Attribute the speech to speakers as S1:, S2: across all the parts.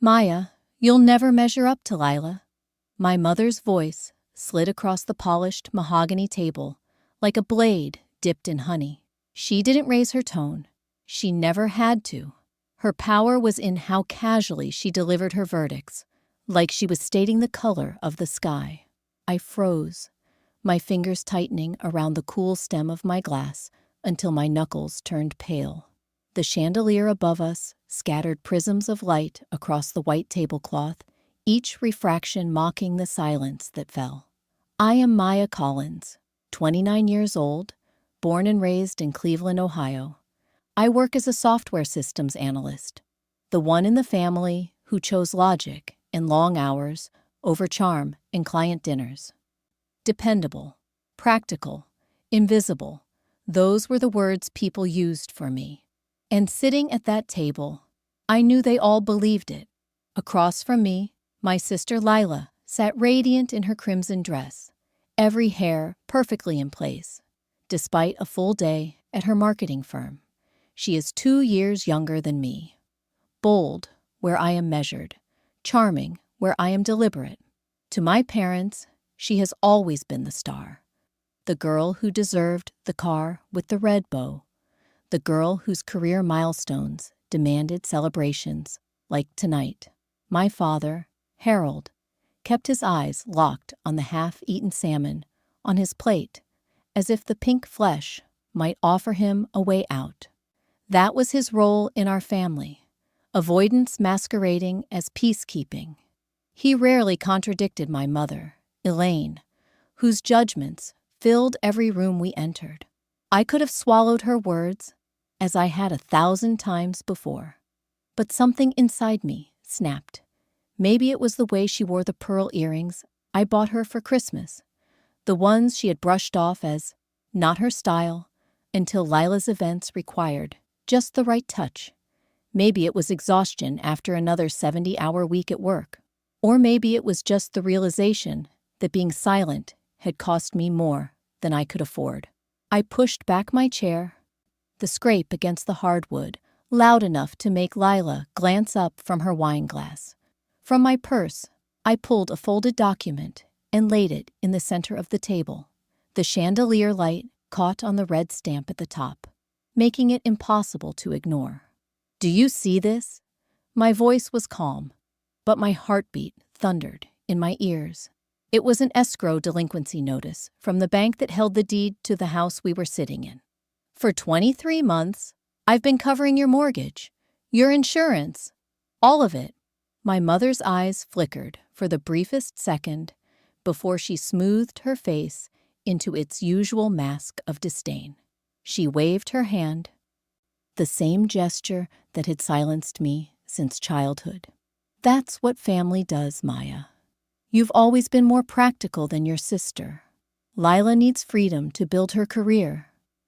S1: Maya, you'll never measure up to Lila. My mother's voice slid across the polished mahogany table like a blade dipped in honey. She didn't raise her tone. She never had to. Her power was in how casually she delivered her verdicts, like she was stating the color of the sky. I froze, my fingers tightening around the cool stem of my glass until my knuckles turned pale. The chandelier above us scattered prisms of light across the white tablecloth, each refraction mocking the silence that fell. I am Maya Collins, 29 years old, born and raised in Cleveland, Ohio. I work as a software systems analyst, the one in the family who chose logic and long hours over charm and client dinners. Dependable, practical, invisible, those were the words people used for me. And sitting at that table, I knew they all believed it. Across from me, my sister Lila sat radiant in her crimson dress, every hair perfectly in place, despite a full day at her marketing firm. She is 2 years younger than me. Bold, where I am measured. Charming, where I am deliberate. To my parents, she has always been the star. The girl who deserved the car with the red bow. The girl whose career milestones demanded celebrations, like tonight. My father, Harold, kept his eyes locked on the half-eaten salmon on his plate, as if the pink flesh might offer him a way out. That was his role in our family, avoidance masquerading as peacekeeping. He rarely contradicted my mother, Elaine, whose judgments filled every room we entered. I could have swallowed her words, as I had 1,000 times before. But something inside me snapped. Maybe it was the way she wore the pearl earrings I bought her for Christmas, the ones she had brushed off as not her style until Lila's events required just the right touch. Maybe it was exhaustion after another 70-hour week at work. Or maybe it was just the realization that being silent had cost me more than I could afford. I pushed back my chair, the scrape against the hardwood loud enough to make Lila glance up from her wine glass. From my purse, I pulled a folded document and laid it in the center of the table. The chandelier light caught on the red stamp at the top, making it impossible to ignore. "Do you see this?" My voice was calm, but my heartbeat thundered in my ears. It was an escrow delinquency notice from the bank that held the deed to the house we were sitting in. "For 23 months, I've been covering your mortgage, your insurance, all of it." My mother's eyes flickered for the briefest second before she smoothed her face into its usual mask of disdain. She waved her hand, the same gesture that had silenced me since childhood. "That's what family does, Maya. You've always been more practical than your sister. Lila needs freedom to build her career,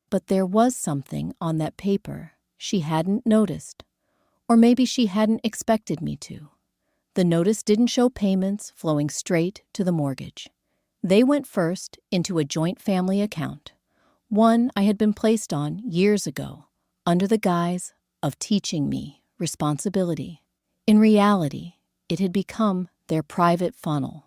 S1: but there was something on that paper she hadn't noticed, or maybe she hadn't expected me to. The notice didn't show payments flowing straight to the mortgage. They went first into a joint family account, one I had been placed on years ago, under the guise of teaching me responsibility. In reality, it had become their private funnel.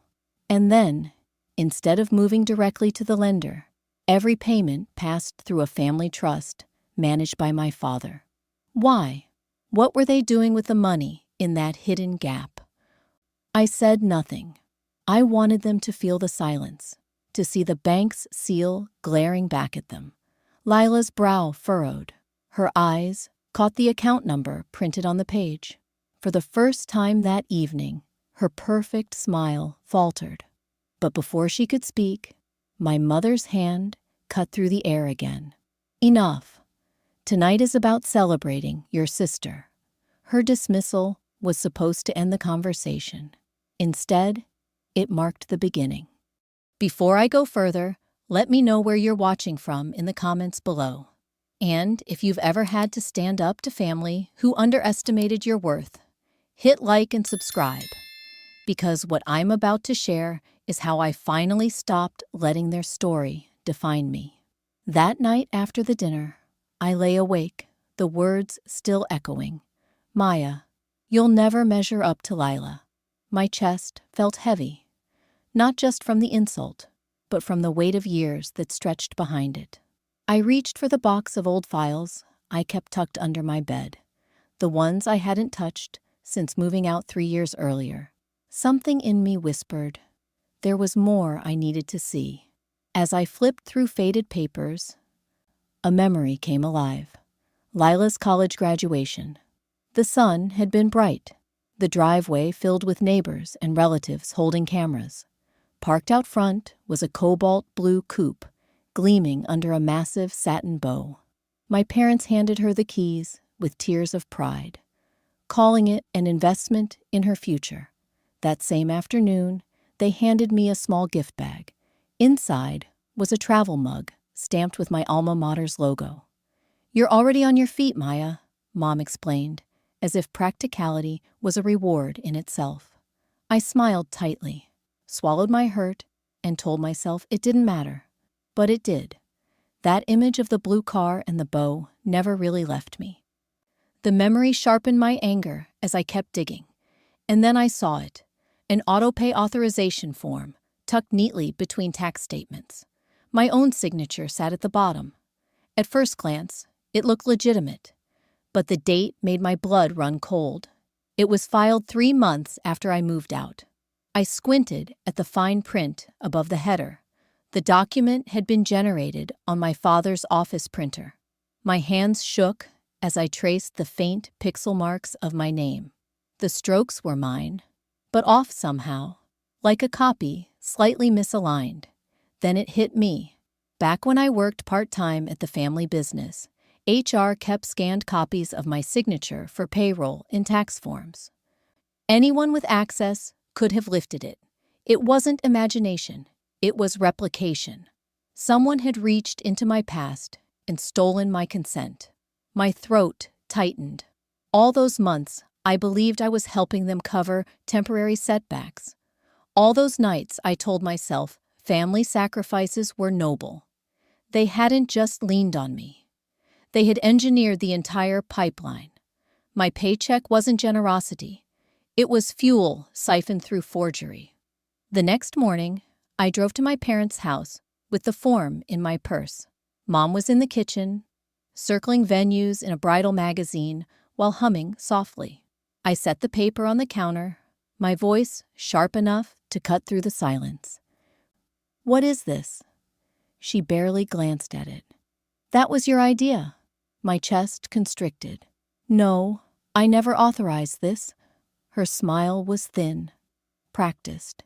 S1: And then, instead of moving directly to the lender, every payment passed through a family trust managed by my father. Why? What were they doing with the money in that hidden gap? I said nothing. I wanted them to feel the silence, to see the bank's seal glaring back at them. Lila's brow furrowed. Her eyes caught the account number printed on the page. For the first time that evening, her perfect smile faltered. But before she could speak, my mother's hand cut through the air again. "Enough. Tonight is about celebrating your sister." Her dismissal was supposed to end the conversation. Instead, it marked the beginning. Before I go further, let me know where you're watching from in the comments below. And if you've ever had to stand up to family who underestimated your worth, hit like and subscribe, because what I'm about to share is how I finally stopped letting their story define me. That night after the dinner, I lay awake, the words still echoing. "Maya, You'll never measure up to Lila. My chest felt heavy, not just from the insult, but from the weight of years that stretched behind it. I reached for the box of old files I kept tucked under my bed, the ones I hadn't touched since moving out 3 years earlier. Something in me whispered, there was more I needed to see. As I flipped through faded papers, a memory came alive. Lila's college graduation. The sun had been bright, the driveway filled with neighbors and relatives holding cameras. Parked out front was a cobalt blue coupe, gleaming under a massive satin bow. My parents handed her the keys with tears of pride, calling it an investment in her future. That same afternoon, they handed me a small gift bag. Inside was a travel mug stamped with my alma mater's logo. "You're already on your feet, Maya," Mom explained, as if practicality was a reward in itself. I smiled tightly, swallowed my hurt, and told myself it didn't matter. But it did. That image of the blue car and the bow never really left me. The memory sharpened my anger as I kept digging. And then I saw it, an auto-pay authorization form tucked neatly between tax statements. My own signature sat at the bottom. At first glance, it looked legitimate, but the date made my blood run cold. It was filed 3 months after I moved out. I squinted at the fine print above the header. The document had been generated on my father's office printer. My hands shook as I traced the faint pixel marks of my name. The strokes were mine, but off somehow, like a copy slightly misaligned. Then it hit me. Back when I worked part-time at the family business, HR kept scanned copies of my signature for payroll in tax forms. Anyone with access could have lifted it. It wasn't imagination. It was replication. Someone had reached into my past and stolen my consent. My throat tightened. All those months, I believed I was helping them cover temporary setbacks. All those nights, I told myself family sacrifices were noble. They hadn't just leaned on me. They had engineered the entire pipeline. My paycheck wasn't generosity. It was fuel siphoned through forgery. The next morning, I drove to my parents' house with the form in my purse. Mom was in the kitchen, circling venues in a bridal magazine while humming softly. I set the paper on the counter, my voice sharp enough to cut through the silence. "What is this?" She barely glanced at it. "That was your idea." My chest constricted. "No, I never authorized this." Her smile was thin, practiced.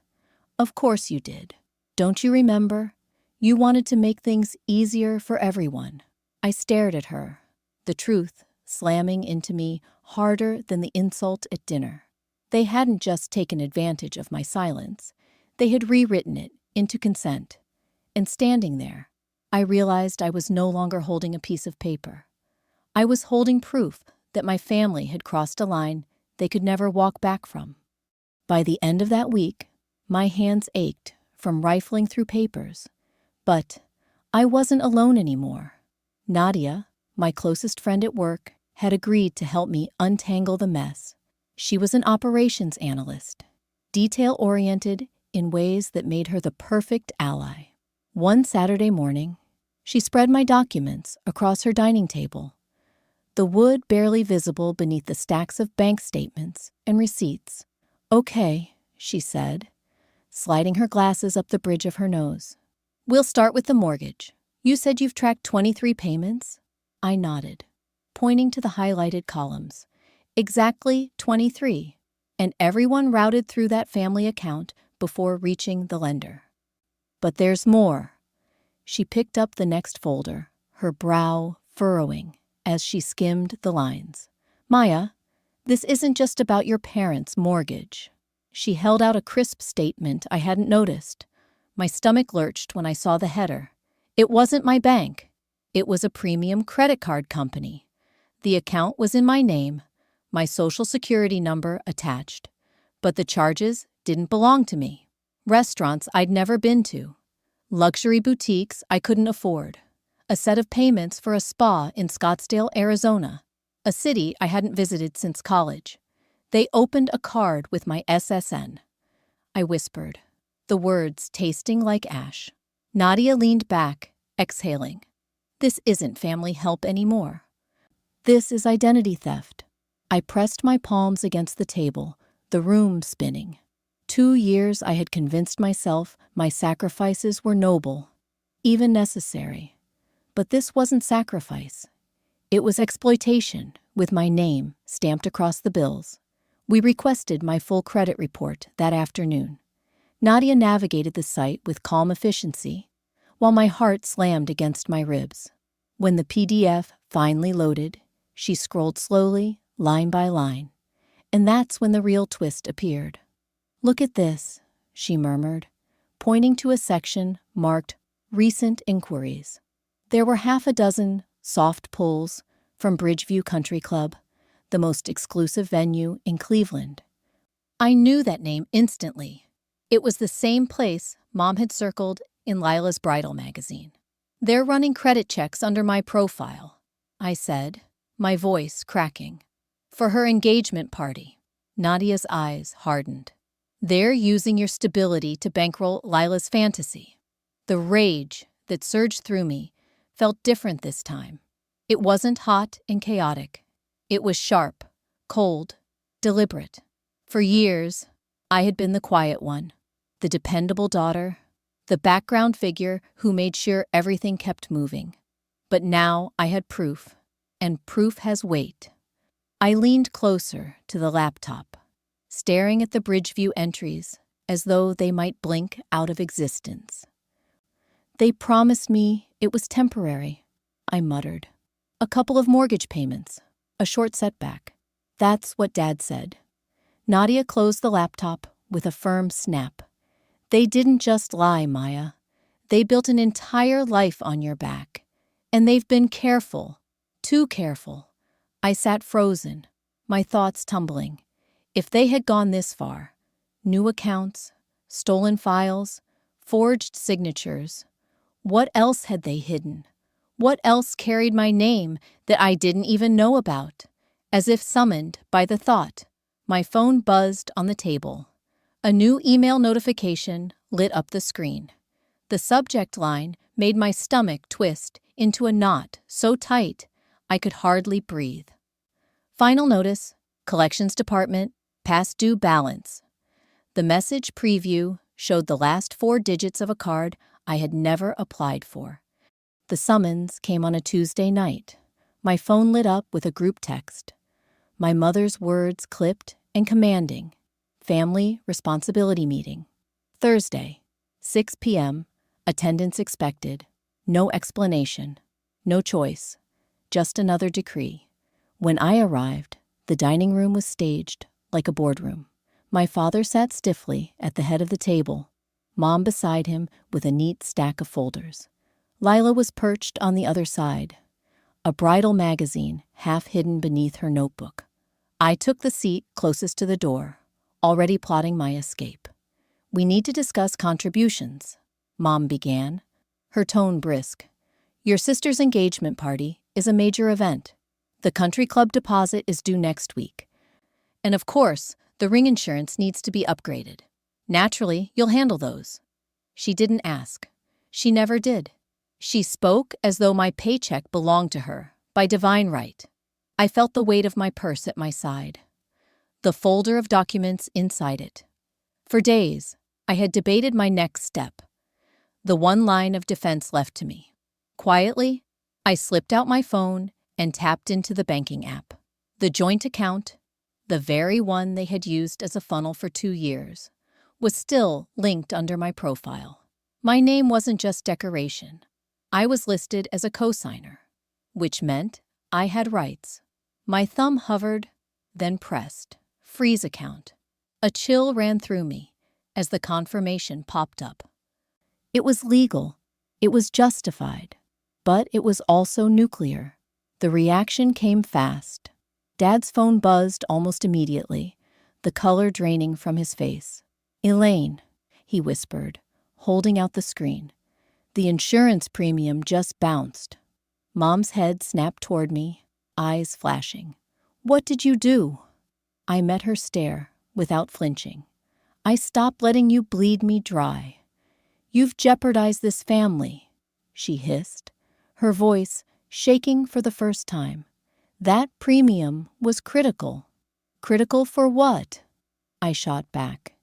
S1: "Of course you did. Don't you remember? You wanted to make things easier for everyone." I stared at her, the truth slamming into me harder than the insult at dinner. They hadn't just taken advantage of my silence. They had rewritten it into consent. And standing there, I realized I was no longer holding a piece of paper. I was holding proof that my family had crossed a line they could never walk back from. By the end of that week, my hands ached from rifling through papers. But I wasn't alone anymore. Nadia, my closest friend at work, had agreed to help me untangle the mess. She was an operations analyst, detail-oriented in ways that made her the perfect ally. One Saturday morning, she spread my documents across her dining table, the wood barely visible beneath the stacks of bank statements and receipts. "Okay," she said, sliding her glasses up the bridge of her nose. "We'll start with the mortgage. You said you've tracked 23 payments?" I nodded, pointing to the highlighted columns. "Exactly 23, and everyone routed through that family account before reaching the lender. But there's more." She picked up the next folder, her brow furrowing as she skimmed the lines. "Maya, this isn't just about your parents' mortgage." She held out a crisp statement I hadn't noticed. My stomach lurched when I saw the header. It wasn't my bank. It was a premium credit card company. The account was in my name, my social security number attached. But the charges didn't belong to me. Restaurants I'd never been to. Luxury boutiques I couldn't afford. A set of payments for a spa in Scottsdale, Arizona, a city I hadn't visited since college. They opened a card with my SSN. I whispered, the words tasting like ash. Nadia leaned back, exhaling. This isn't family help anymore. This is identity theft. I pressed my palms against the table, the room spinning. 2 years I had convinced myself my sacrifices were noble, even necessary. But this wasn't sacrifice. It was exploitation, with my name stamped across the bills. We requested my full credit report that afternoon. Nadia navigated the site with calm efficiency, while my heart slammed against my ribs. When the PDF finally loaded, she scrolled slowly, line by line. And that's when the real twist appeared. "Look at this," she murmured, pointing to a section marked Recent Inquiries. There were 6 soft pulls from Bridgeview Country Club, the most exclusive venue in Cleveland. I knew that name instantly. It was the same place Mom had circled in Lila's bridal magazine. "They're running credit checks under my profile," I said, my voice cracking. "For her engagement party." Nadia's eyes hardened. "They're using your stability to bankroll Lila's fantasy." The rage that surged through me felt different this time. It wasn't hot and chaotic. It was sharp, cold, deliberate. For years, I had been the quiet one, the dependable daughter, the background figure who made sure everything kept moving. But now I had proof, and proof has weight. I leaned closer to the laptop, staring at the Bridgeview entries as though they might blink out of existence. "They promised me it was temporary," I muttered. "A couple of mortgage payments, a short setback. That's what Dad said." Nadia closed the laptop with a firm snap. "They didn't just lie, Maya. They built an entire life on your back. And they've been careful, too careful." I sat frozen, my thoughts tumbling. If they had gone this far, new accounts, stolen files, forged signatures, what else had they hidden? What else carried my name that I didn't even know about? As if summoned by the thought, my phone buzzed on the table. A new email notification lit up the screen. The subject line made my stomach twist into a knot so tight I could hardly breathe. "Final notice, Collections Department, past due balance." The message preview showed the last 4 digits of a card I had never applied for. The summons came on a Tuesday night. My phone lit up with a group text. My mother's words clipped and commanding. "Family responsibility meeting. Thursday, 6 p.m., attendance expected. No explanation. No choice. Just another decree." When I arrived, the dining room was staged like a boardroom. My father sat stiffly at the head of the table, Mom beside him with a neat stack of folders. Lila was perched on the other side, a bridal magazine half hidden beneath her notebook. I took the seat closest to the door, already plotting my escape. "We need to discuss contributions," Mom began, her tone brisk. "Your sister's engagement party is a major event. The country club deposit is due next week. And of course, the ring insurance needs to be upgraded. Naturally, you'll handle those." She didn't ask. She never did. She spoke as though my paycheck belonged to her, by divine right. I felt the weight of my purse at my side, the folder of documents inside it. For days, I had debated my next step, the one line of defense left to me. Quietly, I slipped out my phone and tapped into the banking app. The joint account, the very one they had used as a funnel for 2 years, was still linked under my profile. My name wasn't just decoration. I was listed as a cosigner, which meant I had rights. My thumb hovered, then pressed, freeze account. A chill ran through me as the confirmation popped up. It was legal. It was justified. But it was also nuclear. The reaction came fast. Dad's phone buzzed almost immediately, the color draining from his face. "Elaine," he whispered, holding out the screen. "The insurance premium just bounced." Mom's head snapped toward me, eyes flashing. "What did you do?" I met her stare without flinching. I stopped letting you bleed me dry. You've jeopardized this family, she hissed, her voice shaking for the first time. That premium was critical. Critical for what? I shot back.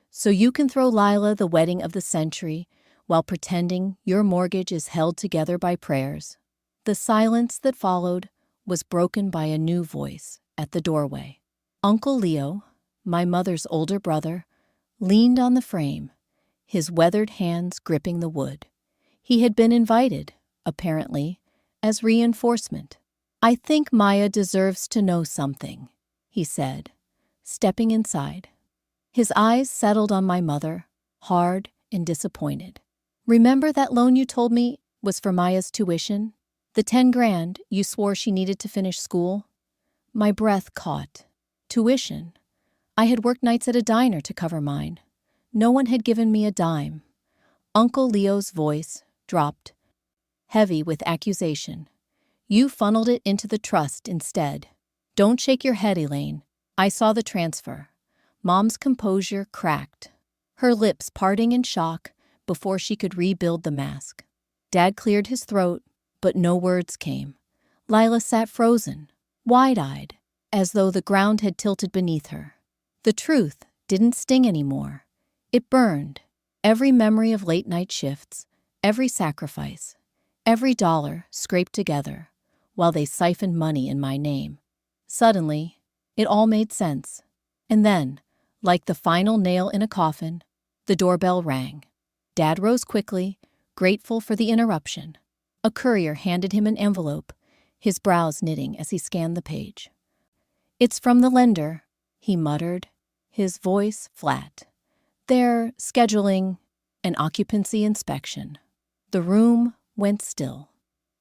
S1: So you can throw Lila the wedding of the century while pretending your mortgage is held together by prayers. The silence that followed was broken by a new voice at the doorway. Uncle Leo, my mother's older brother, leaned on the frame, his weathered hands gripping the wood. He had been invited, apparently, as reinforcement. I think Maya deserves to know something, he said, stepping inside. His eyes settled on my mother, hard and disappointed. Remember that loan you told me was for Maya's tuition? The 10 grand you swore she needed to finish school? My breath caught. Tuition. I had worked nights at a diner to cover mine. No one had given me a dime. Uncle Leo's voice dropped, heavy with accusation. You funneled it into the trust instead. Don't shake your head, Elaine. I saw the transfer. Mom's composure cracked, her lips parting in shock before she could rebuild the mask. Dad cleared his throat, but no words came. Lila sat frozen, wide-eyed, as though the ground had tilted beneath her. The truth didn't sting anymore. It burned. Every memory of late-night shifts, every sacrifice, every dollar scraped together while they siphoned money in my name. Suddenly, it all made sense. And then, like the final nail in a coffin, the doorbell rang. Dad rose quickly, grateful for the interruption. A courier handed him an envelope, his brows knitting as he scanned the page. It's from the lender, he muttered, his voice flat. They're scheduling an occupancy inspection. The room went still.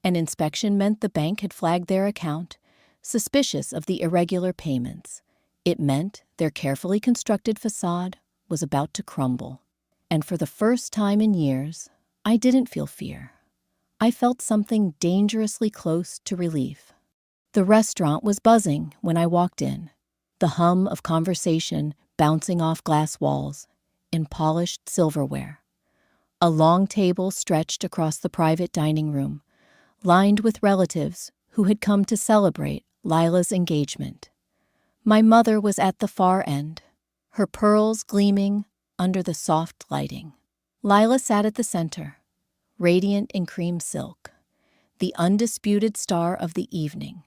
S1: An inspection meant the bank had flagged their account, suspicious of the irregular payments. It meant their carefully constructed facade was about to crumble. And for the first time in years, I didn't feel fear. I felt something dangerously close to relief. The restaurant was buzzing when I walked in, the hum of conversation bouncing off glass walls in polished silverware. A long table stretched across the private dining room, lined with relatives who had come to celebrate Lila's engagement. My mother was at the far end, her pearls gleaming under the soft lighting. Lila sat at the center, radiant in cream silk, the undisputed star of the evening.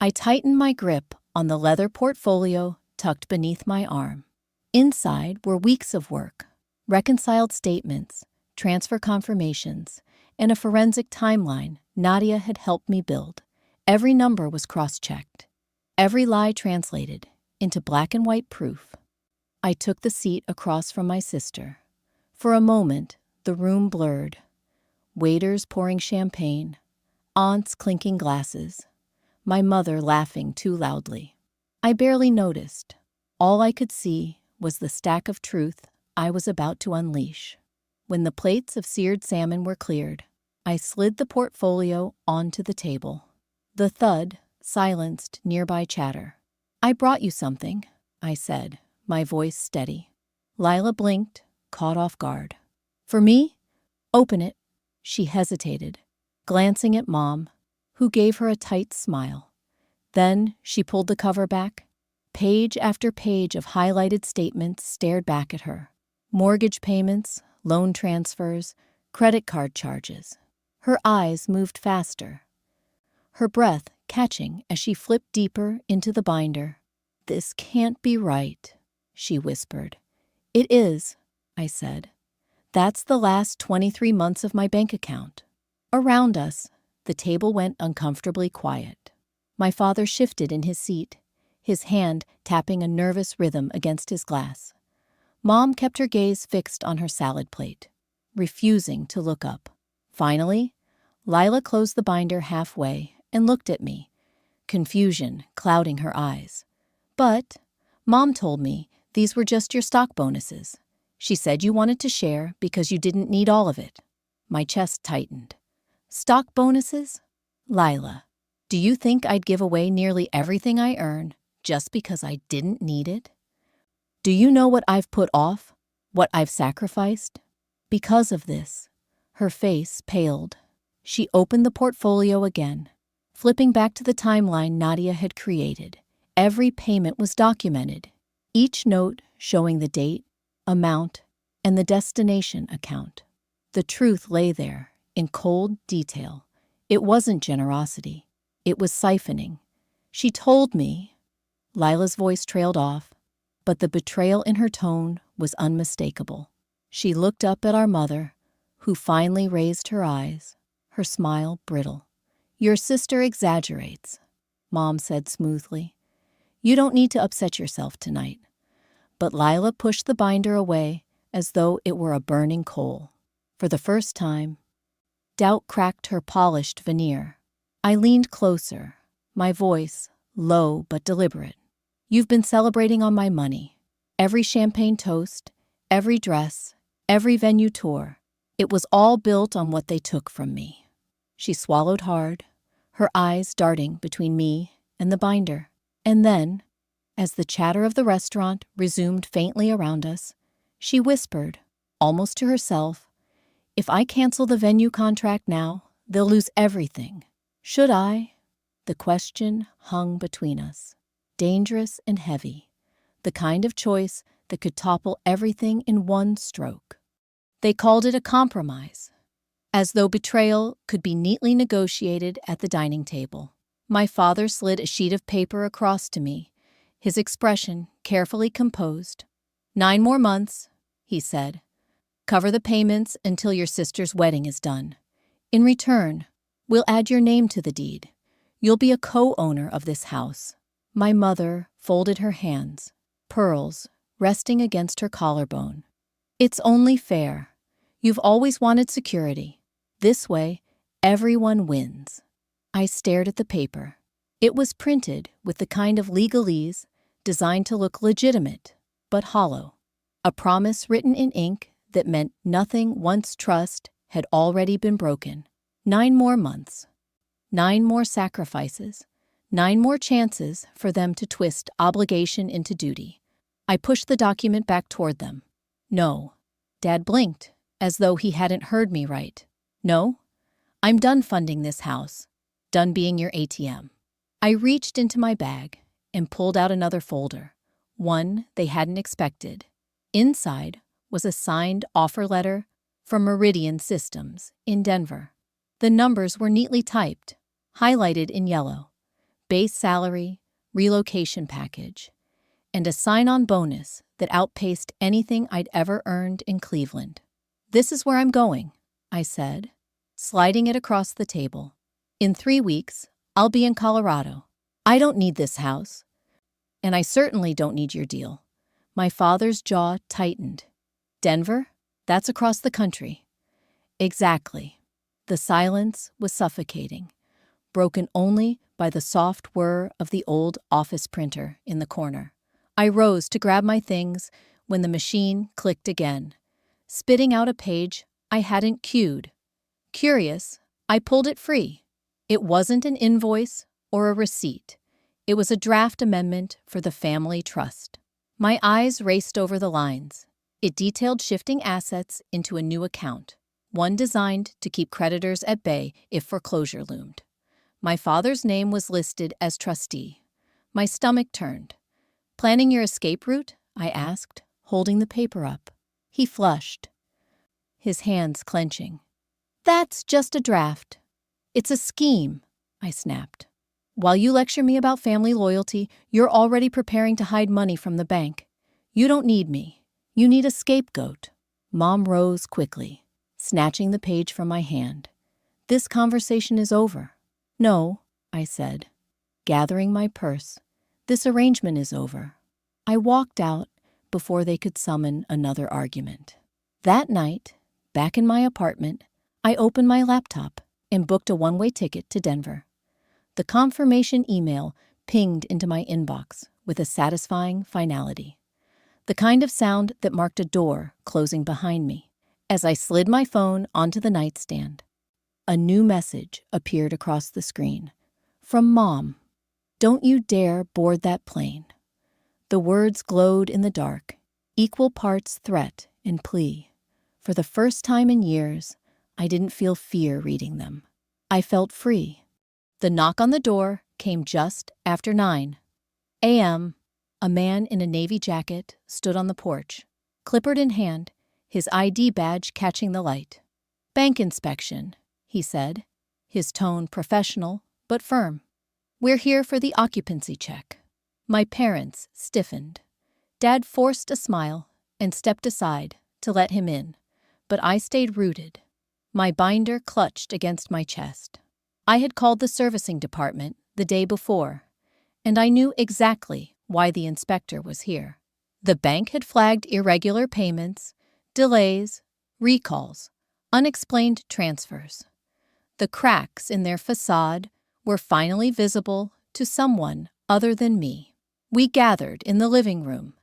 S1: I tightened my grip on the leather portfolio tucked beneath my arm. Inside were weeks of work, reconciled statements, transfer confirmations, and a forensic timeline Nadia had helped me build. Every number was cross-checked, every lie translated into black and white proof. I took the seat across from my sister. For a moment, the room blurred. Waiters pouring champagne, aunts clinking glasses, my mother laughing too loudly. I barely noticed. All I could see was the stack of truth I was about to unleash. When the plates of seared salmon were cleared, I slid the portfolio onto the table. The thud silenced nearby chatter. I brought you something, I said, my voice steady. Lila blinked, caught off guard. For me? Open it. She hesitated, glancing at Mom, who gave her a tight smile. Then she pulled the cover back. Page after page of highlighted statements stared back at her. Mortgage payments, loan transfers, credit card charges. Her eyes moved faster, her breath catching as she flipped deeper into the binder. This can't be right, she whispered. It is, I said. That's the last 23 months of my bank account. Around us, the table went uncomfortably quiet. My father shifted in his seat, his hand tapping a nervous rhythm against his glass. Mom kept her gaze fixed on her salad plate, refusing to look up. Finally, Lila closed the binder halfway and looked at me, confusion clouding her eyes. But Mom told me these were just your stock bonuses. She said you wanted to share because you didn't need all of it. My chest tightened. Stock bonuses? Lila, do you think I'd give away nearly everything I earn just because I didn't need it? Do you know what I've put off? What I've sacrificed? Because of this, her face paled. She opened the portfolio again, flipping back to the timeline Nadia had created. Every payment was documented, each note showing the date, amount, and the destination account. The truth lay there, in cold detail. It wasn't generosity. It was siphoning. She told me. Lila's voice trailed off, but the betrayal in her tone was unmistakable. She looked up at our mother, who finally raised her eyes, her smile brittle. "Your sister exaggerates," Mom said smoothly. "You don't need to upset yourself tonight." But Lila pushed the binder away as though it were a burning coal. For the first time, doubt cracked her polished veneer. I leaned closer, my voice low but deliberate. "You've been celebrating on my money. Every champagne toast, every dress, every venue tour. It was all built on what they took from me." She swallowed hard, her eyes darting between me and the binder. And then, as the chatter of the restaurant resumed faintly around us, she whispered, almost to herself, "If I cancel the venue contract now, they'll lose everything. Should I?" The question hung between us, dangerous and heavy, the kind of choice that could topple everything in one stroke. They called it a compromise, as though betrayal could be neatly negotiated at the dining table. My father slid a sheet of paper across to me, his expression carefully composed. 9 more months, he said. Cover the payments until your sister's wedding is done. In return, we'll add your name to the deed. You'll be a co-owner of this house." My mother folded her hands, pearls resting against her collarbone. "It's only fair. You've always wanted security. This way, everyone wins." I stared at the paper. It was printed with the kind of legalese designed to look legitimate, but hollow. A promise written in ink that meant nothing once trust had already been broken. 9 more months. 9 more sacrifices. 9 more chances for them to twist obligation into duty. I pushed the document back toward them. "No." Dad blinked, as though he hadn't heard me right. "No? I'm done funding this house. Done being your ATM." I reached into my bag and pulled out another folder, one they hadn't expected. Inside was a signed offer letter from Meridian Systems in Denver. The numbers were neatly typed, highlighted in yellow. Base salary, relocation package, and a sign-on bonus that outpaced anything I'd ever earned in Cleveland. "This is where I'm going," I said, sliding it across the table. "In 3 weeks, I'll be in Colorado. I don't need this house, and I certainly don't need your deal." My father's jaw tightened. "Denver? That's across the country." "Exactly." The silence was suffocating, broken only by the soft whir of the old office printer in the corner. I rose to grab my things when the machine clicked again, spitting out a page I hadn't queued. Curious, I pulled it free. It wasn't an invoice or a receipt. It was a draft amendment for the family trust. My eyes raced over the lines. It detailed shifting assets into a new account, one designed to keep creditors at bay if foreclosure loomed. My father's name was listed as trustee. My stomach turned. "Planning your escape route?" I asked, holding the paper up. He flushed, his hands clenching. "That's just a draft. It's a scheme," I snapped. "While you lecture me about family loyalty, you're already preparing to hide money from the bank. You don't need me. You need a scapegoat." Mom rose quickly, snatching the page from my hand. "This conversation is over." "No," I said, gathering my purse. "This arrangement is over." I walked out before they could summon another argument. That night, back in my apartment, I opened my laptop and booked a one-way ticket to Denver. The confirmation email pinged into my inbox with a satisfying finality, the kind of sound that marked a door closing behind me. As I slid my phone onto the nightstand, a new message appeared across the screen. From Mom. "Don't you dare board that plane." The words glowed in the dark, equal parts threat and plea. For the first time in years, I didn't feel fear reading them. I felt free. The knock on the door came just after 9 a.m. A man in a navy jacket stood on the porch, clipboard in hand, his ID badge catching the light. "Bank inspection," he said, his tone professional but firm. "We're here for the occupancy check." My parents stiffened. Dad forced a smile and stepped aside to let him in, but I stayed rooted. My binder clutched against my chest. I had called the servicing department the day before, and I knew exactly why the inspector was here. The bank had flagged irregular payments, delays, recalls, unexplained transfers. The cracks in their facade were finally visible to someone other than me. We gathered in the living room,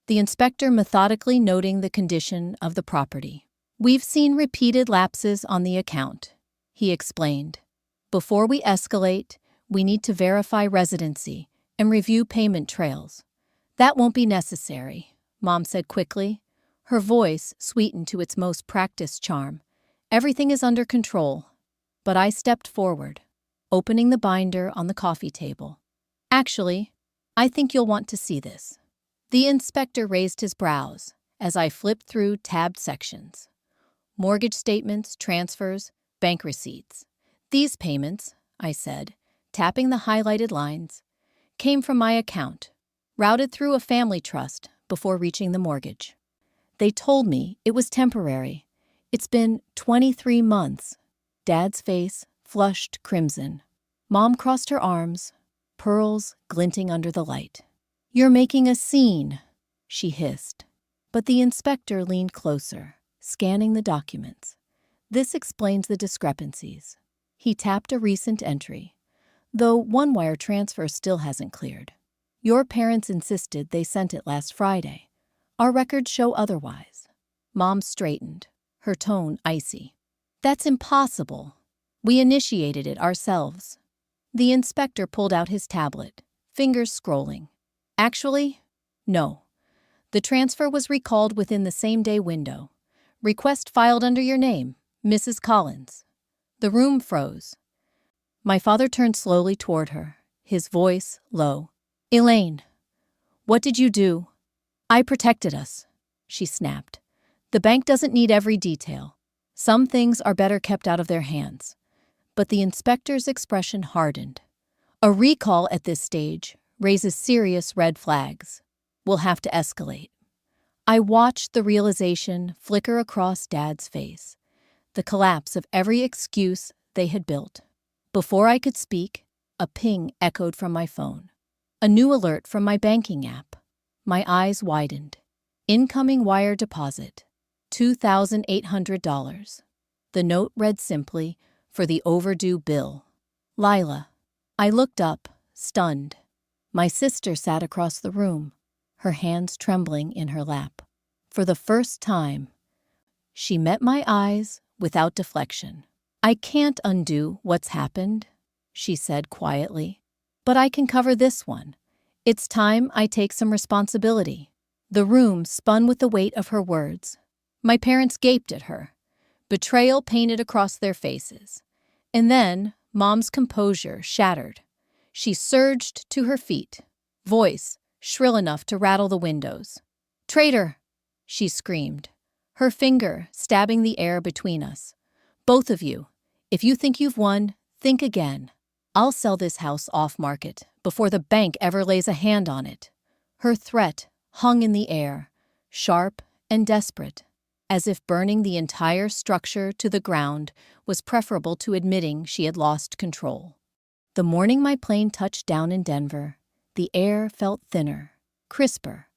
S1: the inspector methodically noting the condition of the property. "We've seen repeated lapses on the account," he explained. "Before we escalate, we need to verify residency and review payment trails." "That won't be necessary," Mom said quickly, her voice sweetened to its most practiced charm. "Everything is under control." But I stepped forward, opening the binder on the coffee table. "Actually, I think you'll want to see this." The inspector raised his brows as I flipped through tabbed sections. Mortgage statements, transfers, bank receipts. "These payments," I said, tapping the highlighted lines, "came from my account, routed through a family trust before reaching the mortgage." They told me it was temporary. "It's been 23 months. Dad's face flushed crimson. Mom crossed her arms, pearls glinting under the light. "You're making a scene," she hissed. But the inspector leaned closer, scanning the documents. "This explains the discrepancies." He tapped a recent entry, though one wire transfer still hasn't cleared. "Your parents insisted they sent it last Friday. Our records show otherwise." Mom straightened, her tone icy. "That's impossible. We initiated it ourselves." The inspector pulled out his tablet, fingers scrolling. "Actually, no. The transfer was recalled within the same-day window. Request filed under your name, Mrs. Collins." The room froze. My father turned slowly toward her, his voice low. "Elaine, what did you do?" "I protected us," she snapped. "The bank doesn't need every detail. Some things are better kept out of their hands." But the inspector's expression hardened. "A recall at this stage raises serious red flags. We'll have to escalate." I watched the realization flicker across Dad's face, the collapse of every excuse they had built. Before I could speak, a ping echoed from my phone. A new alert from my banking app. My eyes widened. Incoming wire deposit, $2,800. The note read simply, "For the overdue bill. Lila." I looked up, stunned. My sister sat across the room, her hands trembling in her lap. For the first time, she met my eyes without deflection. "I can't undo what's happened," she said quietly, "but I can cover this one. It's time I take some responsibility." The room spun with the weight of her words. My parents gaped at her, betrayal painted across their faces. And then Mom's composure shattered. She surged to her feet, voice shrill enough to rattle the windows. "Traitor!" she screamed, her finger stabbing the air between us. "Both of you, if you think you've won, think again. I'll sell this house off-market before the bank ever lays a hand on it." Her threat hung in the air, sharp and desperate, as if burning the entire structure to the ground was preferable to admitting she had lost control. The morning my plane touched down in Denver, the air felt thinner, crisper,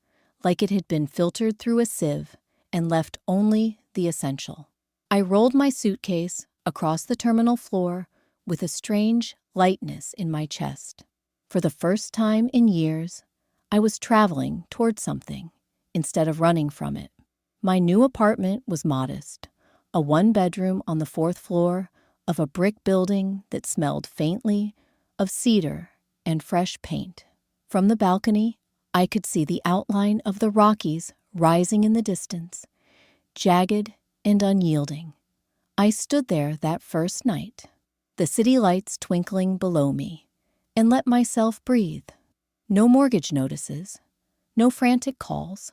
S1: like it had been filtered through a sieve and left only the essential. I rolled my suitcase across the terminal floor with a strange lightness in my chest. For the first time in years, I was traveling toward something instead of running from it. My new apartment was modest, a one-bedroom on the 4th floor of a brick building that smelled faintly of cedar and fresh paint. From the balcony, I could see the outline of the Rockies rising in the distance, jagged and unyielding. I stood there that first night, the city lights twinkling below me, and let myself breathe. No mortgage notices, no frantic calls,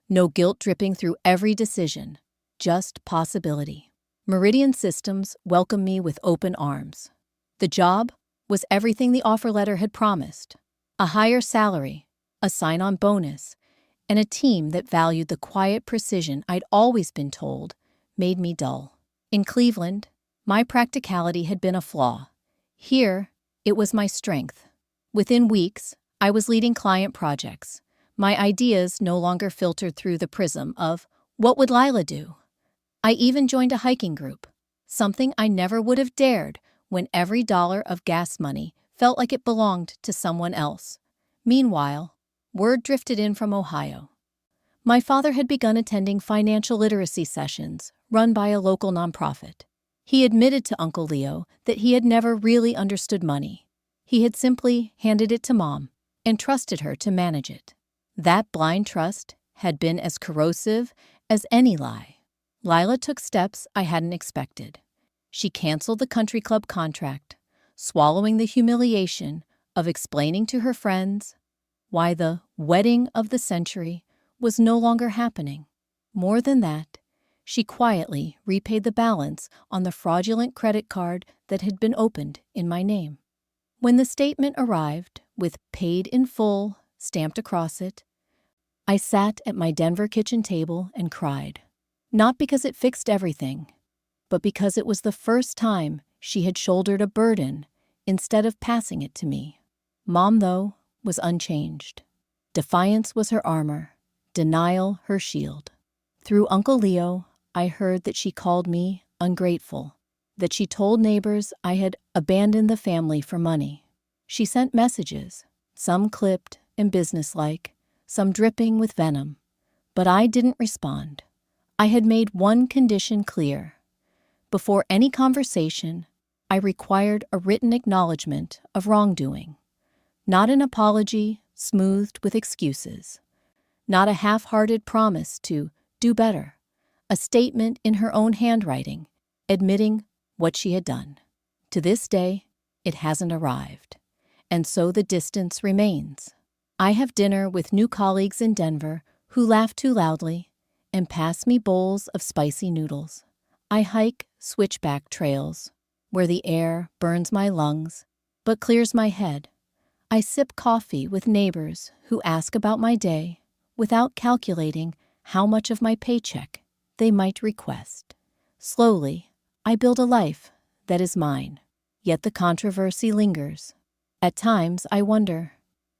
S1: no guilt dripping through every decision, just possibility. Meridian Systems welcomed me with open arms. The job was everything the offer letter had promised: a higher salary, a sign-on bonus, and a team that valued the quiet precision I'd always been told made me dull. In Cleveland, my practicality had been a flaw. Here, it was my strength. Within weeks, I was leading client projects. My ideas no longer filtered through the prism of, what would Lila do? I even joined a hiking group, something I never would have dared when every dollar of gas money felt like it belonged to someone else. Meanwhile, word drifted in from Ohio. My father had begun attending financial literacy sessions run by a local nonprofit. He admitted to Uncle Leo that he had never really understood money. He had simply handed it to Mom and trusted her to manage it. That blind trust had been as corrosive as any lie. Lila took steps I hadn't expected. She canceled the country club contract, swallowing the humiliation of explaining to her friends why the wedding of the century was no longer happening. More than that, she quietly repaid the balance on the fraudulent credit card that had been opened in my name. When the statement arrived, with paid in full stamped across it, I sat at my Denver kitchen table and cried. Not because it fixed everything, but because it was the first time she had shouldered a burden instead of passing it to me. Mom, though, was unchanged. Defiance was her armor, denial her shield. Through Uncle Leo, I heard that she called me ungrateful, that she told neighbors I had abandoned the family for money. She sent messages, some clipped and businesslike, some dripping with venom, but I didn't respond. I had made one condition clear. Before any conversation, I required a written acknowledgement of wrongdoing. Not an apology smoothed with excuses. Not a half-hearted promise to do better. A statement in her own handwriting, admitting what she had done. To this day, it hasn't arrived, and so the distance remains. I have dinner with new colleagues in Denver who laugh too loudly and pass me bowls of spicy noodles. I hike switchback trails where the air burns my lungs but clears my head. I sip coffee with neighbors who ask about my day without calculating how much of my paycheck they might request. Slowly, I build a life that is mine, yet the controversy lingers. At times, I wonder,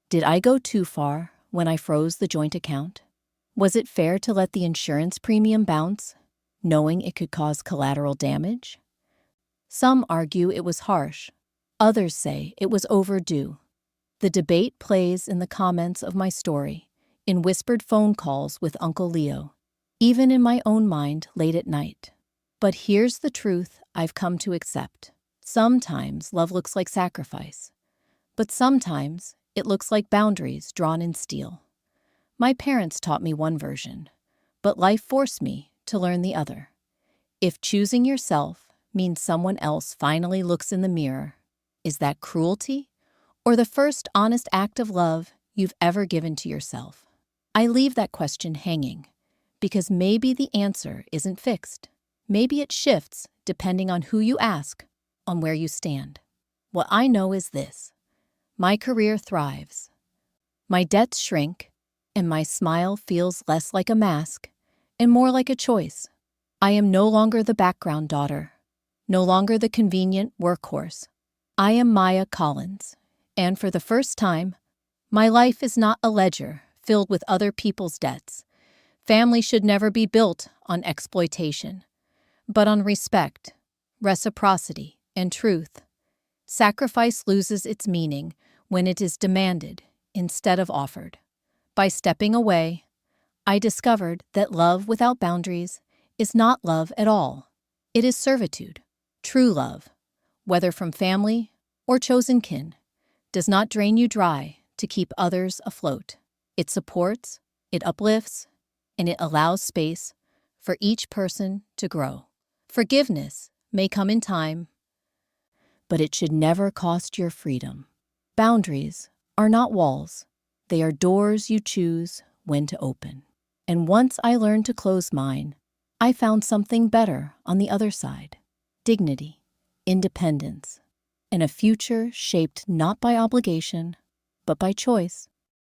S1: did I go too far when I froze the joint account? Was it fair to let the insurance premium bounce, knowing it could cause collateral damage? Some argue it was harsh. Others say it was overdue. The debate plays in the comments of my story, in whispered phone calls with Uncle Leo, even in my own mind late at night. But here's the truth I've come to accept. Sometimes love looks like sacrifice, but sometimes it looks like boundaries drawn in steel. My parents taught me one version, but life forced me to learn the other. If choosing yourself means someone else finally looks in the mirror, is that cruelty or the first honest act of love you've ever given to yourself? I leave that question hanging because maybe the answer isn't fixed. Maybe it shifts depending on who you ask, on where you stand. What I know is this: my career thrives. My debts shrink, and my smile feels less like a mask and more like a choice. I am no longer the background daughter, no longer the convenient workhorse. I am Maya Collins, and for the first time, my life is not a ledger filled with other people's debts. Family should never be built on exploitation, but on respect, reciprocity, and truth. Sacrifice loses its meaning when it is demanded instead of offered. By stepping away, I discovered that love without boundaries is not love at all. It is servitude, true love, whether from family or chosen kin, does not drain you dry to keep others afloat. It supports, it uplifts, and it allows space for each person to grow. Forgiveness may come in time, but it should never cost your freedom. Boundaries are not walls. They are doors you choose when to open. And once I learned to close mine, I found something better on the other side. Dignity, independence, and a future shaped not by obligation, but by choice.